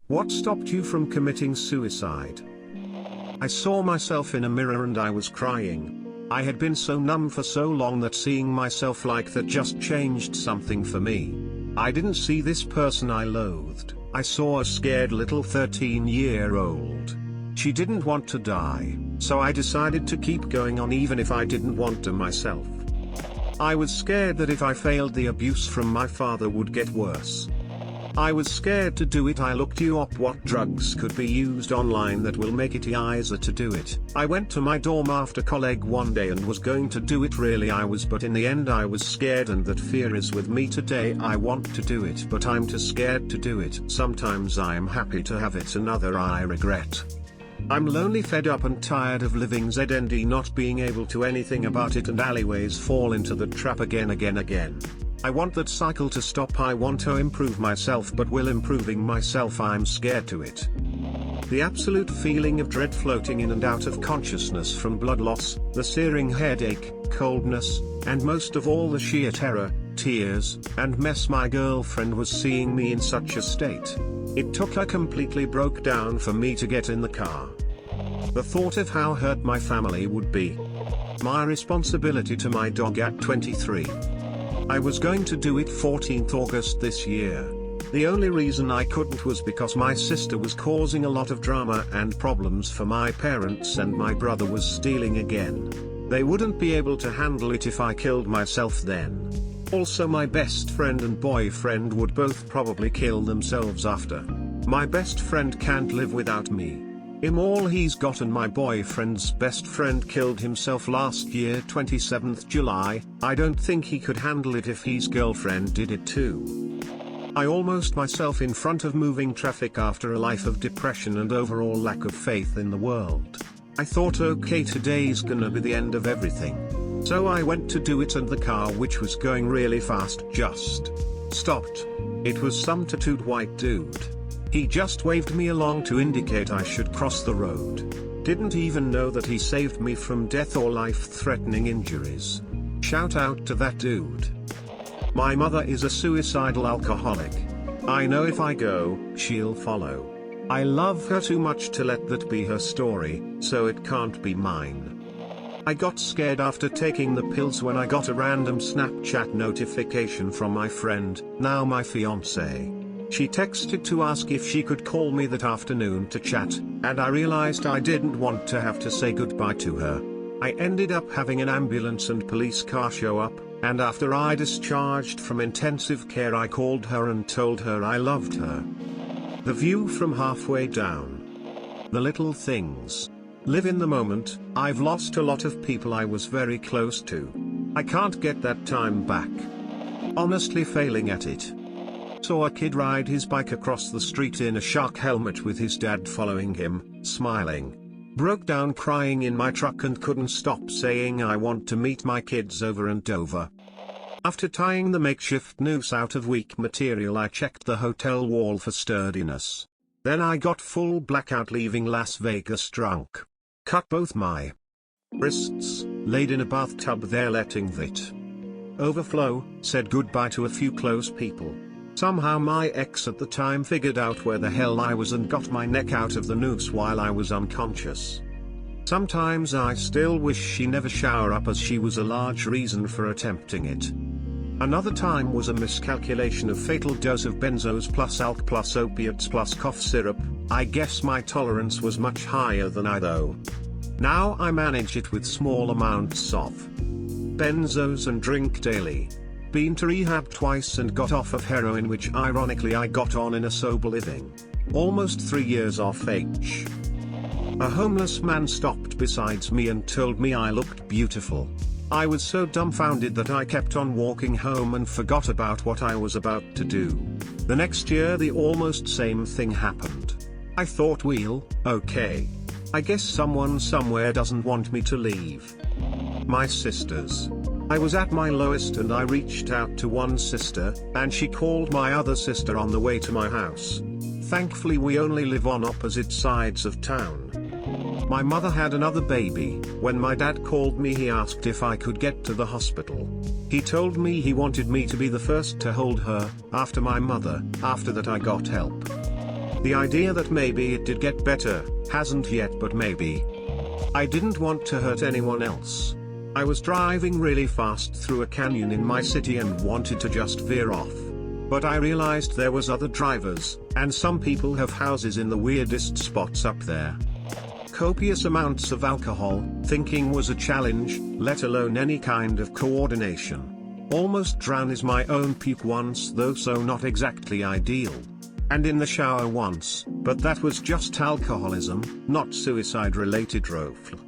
What stopped you from committing suicide? I saw myself in a mirror and I was crying. I had been so numb for so long that seeing myself like that just changed something for me. I didn't see this person I loathed, I saw a scared little 13-year-old. She didn't want to die, so I decided to keep going on even if I didn't want to myself. I was scared that if I failed the abuse from my father would get worse. I was scared to do it. I looked you up what drugs could be used online that will make it easier to do it. I went to my dorm after college one day and was going to do it really I was, but in the end I was scared, and that fear is with me today. I want to do it but I'm too scared to do it. Sometimes I am happy to have it, another I regret. I'm lonely, fed up and tired of living ZND, not being able to anything about it, and alleyways fall into the trap again. I want that cycle to stop. I want to improve myself, but will improving myself I'm scared to it. The absolute feeling of dread, floating in and out of consciousness from blood loss, the searing headache, coldness, and most of all the sheer terror, tears, and mess. My girlfriend was seeing me in such a state. It took her completely broke down for me to get in the car. The thought of how hurt my family would be. My responsibility to my dog at 23. I was going to do it 14th August this year. The only reason I couldn't was because my sister was causing a lot of drama and problems for my parents, and my brother was stealing again. They wouldn't be able to handle it if I killed myself then. Also my best friend and boyfriend would both probably kill themselves after. My best friend can't live without me. I'm all he's got, and my boyfriend's best friend killed himself last year 27th July, I don't think he could handle it if his girlfriend did it too. I almost myself in front of moving traffic after a life of depression and overall lack of faith in the world. I thought, okay, today's gonna be the end of everything. So I went to do it, and the car, which was going really fast, just stopped. It was some tattooed white dude. He just waved me along to indicate I should cross the road. Didn't even know that he saved me from death or life-threatening injuries. Shout out to that dude. My mother is a suicidal alcoholic. I know if I go, she'll follow. I love her too much to let that be her story, so it can't be mine. I got scared after taking the pills when I got a random Snapchat notification from my friend, now my fiancée. She texted to ask if she could call me that afternoon to chat, and I realized I didn't want to have to say goodbye to her. I ended up having an ambulance and police car show up, and after I discharged from intensive care I called her and told her I loved her. The view from halfway down. The little things. Live in the moment. I've lost a lot of people I was very close to. I can't get that time back. Honestly failing at it. Saw a kid ride his bike across the street in a shark helmet with his dad following him, smiling. Broke down crying in my truck and couldn't stop saying I want to meet my kids over and over. After tying the makeshift noose out of weak material I checked the hotel wall for sturdiness. Then I got full blackout leaving Las Vegas drunk. Cut both my wrists, laid in a bathtub there letting it overflow, said goodbye to a few close people. Somehow my ex at the time figured out where the hell I was and got my neck out of the noose while I was unconscious. Sometimes I still wish she never shower up, as she was a large reason for attempting it. Another time was a miscalculation of fatal dose of benzos plus alk plus opiates plus cough syrup. I guess my tolerance was much higher than I though. Now I manage it with small amounts of benzos and drink daily. Been to rehab twice and got off of heroin, which ironically I got on in a sober living. Almost 3 years off H. A homeless man stopped beside me and told me I looked beautiful. I was so dumbfounded that I kept on walking home and forgot about what I was about to do. The next year the almost same thing happened. I thought, well, okay. I guess someone somewhere doesn't want me to leave. My sisters. I was at my lowest and I reached out to one sister, and she called my other sister on the way to my house. Thankfully we only live on opposite sides of town. My mother had another baby. When my dad called me he asked if I could get to the hospital. He told me he wanted me to be the first to hold her, after my mother. After that I got help. The idea that maybe it did get better, hasn't yet but maybe. I didn't want to hurt anyone else. I was driving really fast through a canyon in my city and wanted to just veer off. But I realized there was other drivers, and some people have houses in the weirdest spots up there. Copious amounts of alcohol, thinking was a challenge, let alone any kind of coordination. Almost drowned is my own puke once though, so not exactly ideal. And in the shower once, but that was just alcoholism, not suicide-related rofl.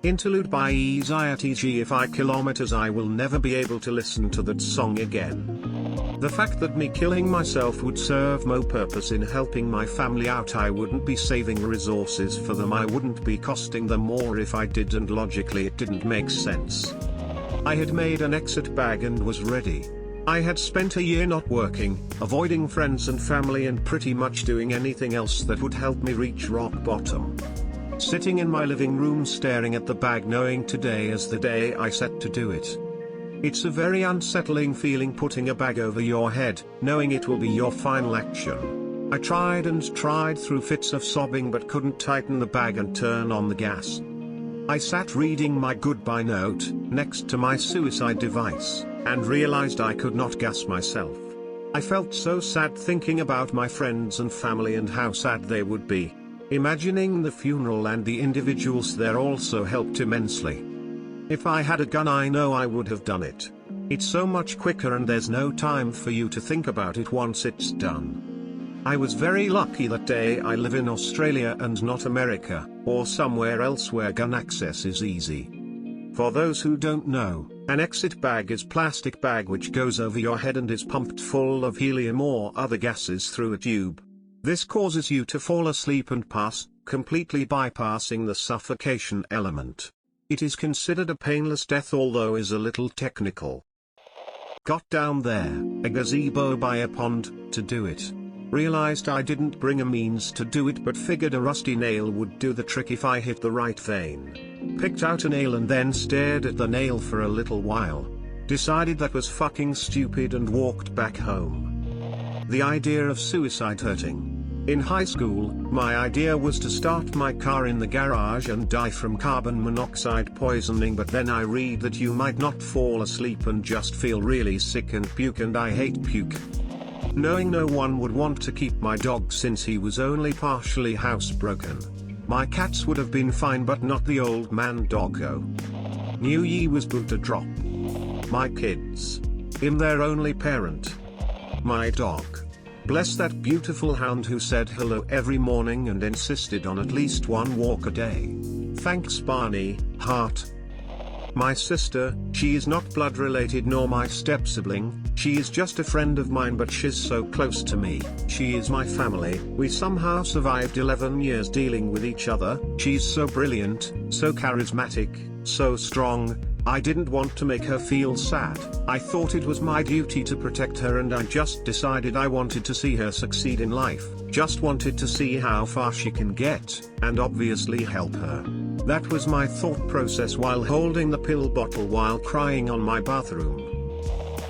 Interlude by Easy 5 kilometers. I will never be able to listen to that song again. The fact that me killing myself would serve no purpose in helping my family out. I wouldn't be saving resources for them, I wouldn't be costing them more if I did, and logically it didn't make sense. I had made an exit bag and was ready. I had spent a year not working, avoiding friends and family, and pretty much doing anything else that would help me reach rock bottom. Sitting in my living room staring at the bag, knowing today is the day I set to do it. It's a very unsettling feeling putting a bag over your head, knowing it will be your final action. I tried and tried through fits of sobbing but couldn't tighten the bag and turn on the gas. I sat reading my goodbye note, next to my suicide device, and realized I could not gas myself. I felt so sad thinking about my friends and family and how sad they would be. Imagining the funeral and the individuals there also helped immensely. If I had a gun, I know I would have done it. It's so much quicker and there's no time for you to think about it once it's done. I was very lucky that day. I live in Australia and not America, or somewhere else where gun access is easy. For those who don't know, an exit bag is plastic bag which goes over your head and is pumped full of helium or other gases through a tube. This causes you to fall asleep and pass, completely bypassing the suffocation element. It is considered a painless death, although is a little technical. Got down there, a gazebo by a pond, to do it. Realized I didn't bring a means to do it, but figured a rusty nail would do the trick if I hit the right vein. Picked out a nail and then stared at the nail for a little while. Decided that was fucking stupid and walked back home. The idea of suicide hurting. In high school, my idea was to start my car in the garage and die from carbon monoxide poisoning, but then I read that you might not fall asleep and just feel really sick and puke, and I hate puke. Knowing no one would want to keep my dog since he was only partially housebroken. My cats would have been fine but not the old man doggo. Knew ye was boot a drop. My kids. Him their only parent. My dog. Bless that beautiful hound who said hello every morning and insisted on at least one walk a day. Thanks Barney, heart. My sister, she is not blood related nor my step-sibling, she is just a friend of mine, but she's so close to me. She is my family. We somehow survived 11 years dealing with each other. She's so brilliant, so charismatic, so strong. I didn't want to make her feel sad. I thought it was my duty to protect her, and I just decided I wanted to see her succeed in life, just wanted to see how far she can get, and obviously help her. That was my thought process while holding the pill bottle while crying on my bathroom.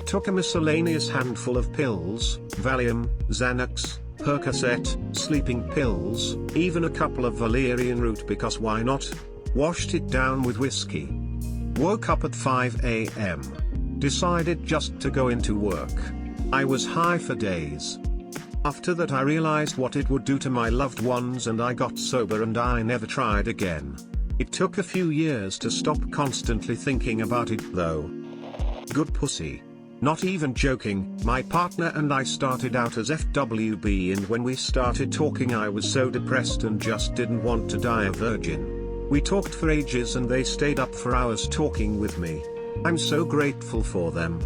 Took a miscellaneous handful of pills, Valium, Xanax, Percocet, sleeping pills, even a couple of valerian root because why not? Washed it down with whiskey. Woke up at 5 a.m. Decided just to go into work. I was high for days. After that I realized what it would do to my loved ones and I got sober and I never tried again. It took a few years to stop constantly thinking about it though. Good pussy. Not even joking, my partner and I started out as FWB, and when we started talking I was so depressed and just didn't want to die a virgin. We talked for ages and they stayed up for hours talking with me. I'm so grateful for them.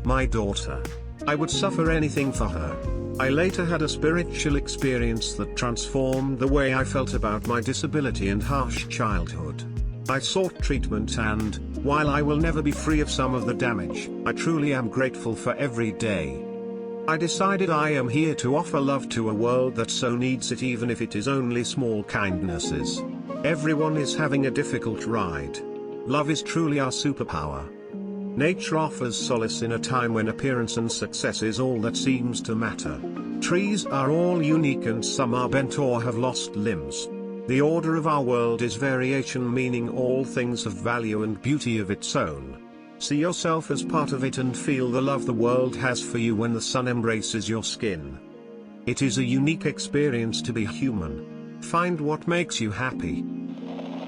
My daughter. I would suffer anything for her. I later had a spiritual experience that transformed the way I felt about my disability and harsh childhood. I sought treatment and, while I will never be free of some of the damage, I truly am grateful for every day. I decided I am here to offer love to a world that so needs it, even if it is only small kindnesses. Everyone is having a difficult ride. Love is truly our superpower. Nature offers solace in a time when appearance and success is all that seems to matter. Trees are all unique and some are bent or have lost limbs. The order of our world is variation, meaning all things have value and beauty of its own. See yourself as part of it and feel the love the world has for you when the sun embraces your skin. It is a unique experience to be human. Find what makes you happy.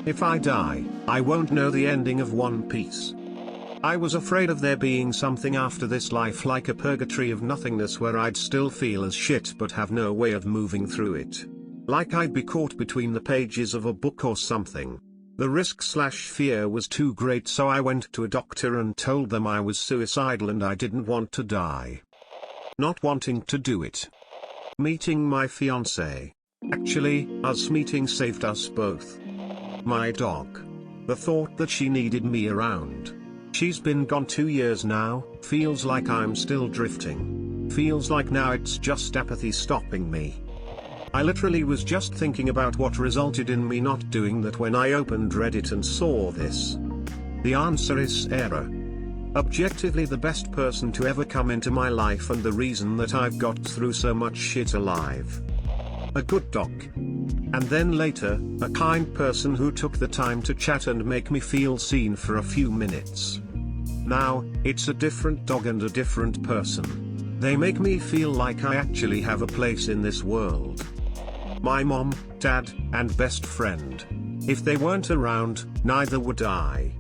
If I die, I won't know the ending of One Piece. I was afraid of there being something after this life, like a purgatory of nothingness where I'd still feel as shit but have no way of moving through it. Like I'd be caught between the pages of a book or something. The risk/fear was too great, so I went to a doctor and told them I was suicidal and I didn't want to die. Not wanting to do it. Meeting my fiancée. Actually, us meeting saved us both. My dog. The thought that she needed me around. She's been gone 2 years now, feels like I'm still drifting. Feels like now it's just apathy stopping me. I literally was just thinking about what resulted in me not doing that when I opened Reddit and saw this. The answer is error. Objectively the best person to ever come into my life and the reason that I've got through so much shit alive. A good dog. And then later, a kind person who took the time to chat and make me feel seen for a few minutes. Now, it's a different dog and a different person. They make me feel like I actually have a place in this world. My mom, dad, and best friend. If they weren't around, neither would I.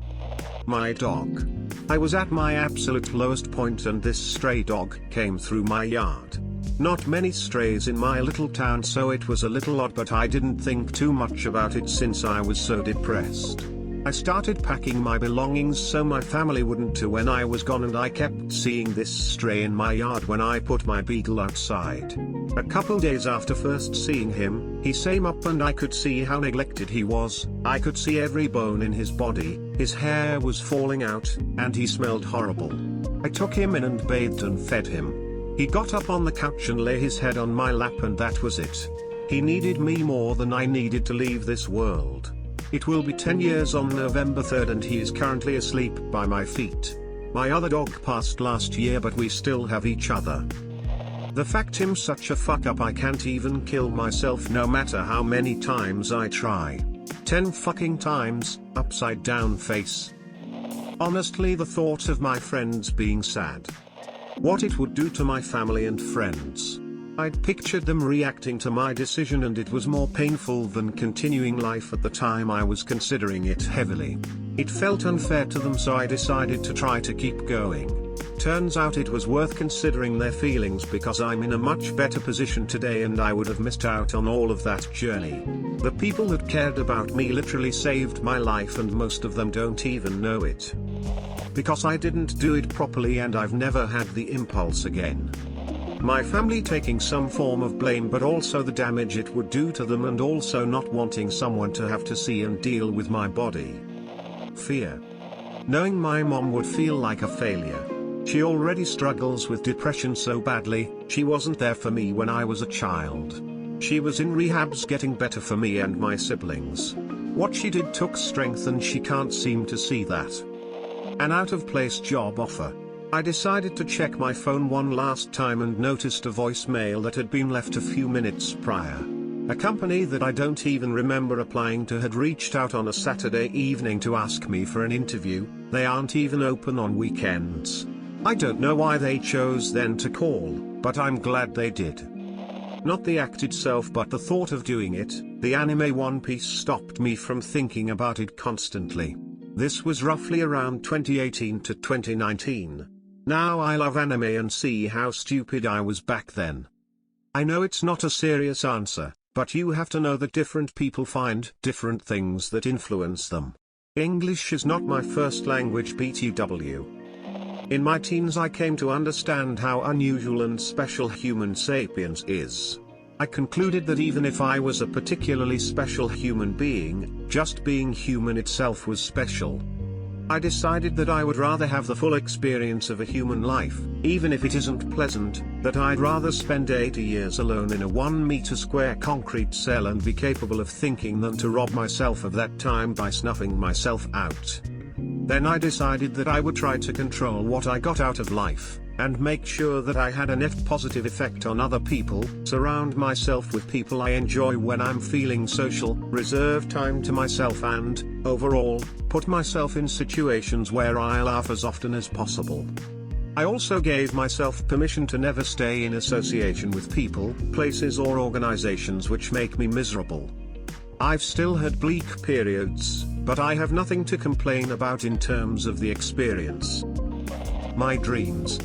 My dog. I was at my absolute lowest point and this stray dog came through my yard. Not many strays in my little town, so it was a little odd, but I didn't think too much about it since I was so depressed. I started packing my belongings so my family wouldn't too when I was gone, and I kept seeing this stray in my yard when I put my beagle outside. A couple days after first seeing him, he came up and I could see how neglected he was. I could see every bone in his body, his hair was falling out, and he smelled horrible. I took him in and bathed and fed him. He got up on the couch and lay his head on my lap, and that was it. He needed me more than I needed to leave this world. It will be 10 years on November 3rd and he is currently asleep by my feet. My other dog passed last year, but we still have each other. The fact him such a fuck up I can't even kill myself no matter how many times I try. 10 fucking times, upside down face. Honestly, the thought of my friends being sad. What it would do to my family and friends. I'd pictured them reacting to my decision and it was more painful than continuing life at the time. I was considering it heavily. It felt unfair to them, so I decided to try to keep going. Turns out it was worth considering their feelings because I'm in a much better position today and I would have missed out on all of that journey. The people that cared about me literally saved my life and most of them don't even know it. Because I didn't do it properly and I've never had the impulse again. My family taking some form of blame, but also the damage it would do to them and also not wanting someone to have to see and deal with my body. Fear. Knowing my mom would feel like a failure. She already struggles with depression so badly. She wasn't there for me when I was a child. She was in rehabs getting better for me and my siblings. What she did took strength and she can't seem to see that. An out-of-place job offer. I decided to check my phone one last time and noticed a voicemail that had been left a few minutes prior. A company that I don't even remember applying to had reached out on a Saturday evening to ask me for an interview. They aren't even open on weekends. I don't know why they chose then to call, but I'm glad they did. Not the act itself, but the thought of doing it. The anime One Piece stopped me from thinking about it constantly. This was roughly around 2018 to 2019. Now I love anime and see how stupid I was back then. I know it's not a serious answer, but you have to know that different people find different things that influence them. English is not my first language, BTW. In my teens I came to understand how unusual and special human sapiens is. I concluded that even if I was a particularly special human being, just being human itself was special. I decided that I would rather have the full experience of a human life, even if it isn't pleasant, that I'd rather spend 80 years alone in a 1-meter square concrete cell and be capable of thinking than to rob myself of that time by snuffing myself out. Then I decided that I would try to control what I got out of life, and make sure that I had a net positive effect on other people. Surround myself with people I enjoy when I'm feeling social, reserve time to myself, and, overall, put myself in situations where I laugh as often as possible. I also gave myself permission to never stay in association with people, places or organizations which make me miserable. I've still had bleak periods, but I have nothing to complain about in terms of the experience. My dreams.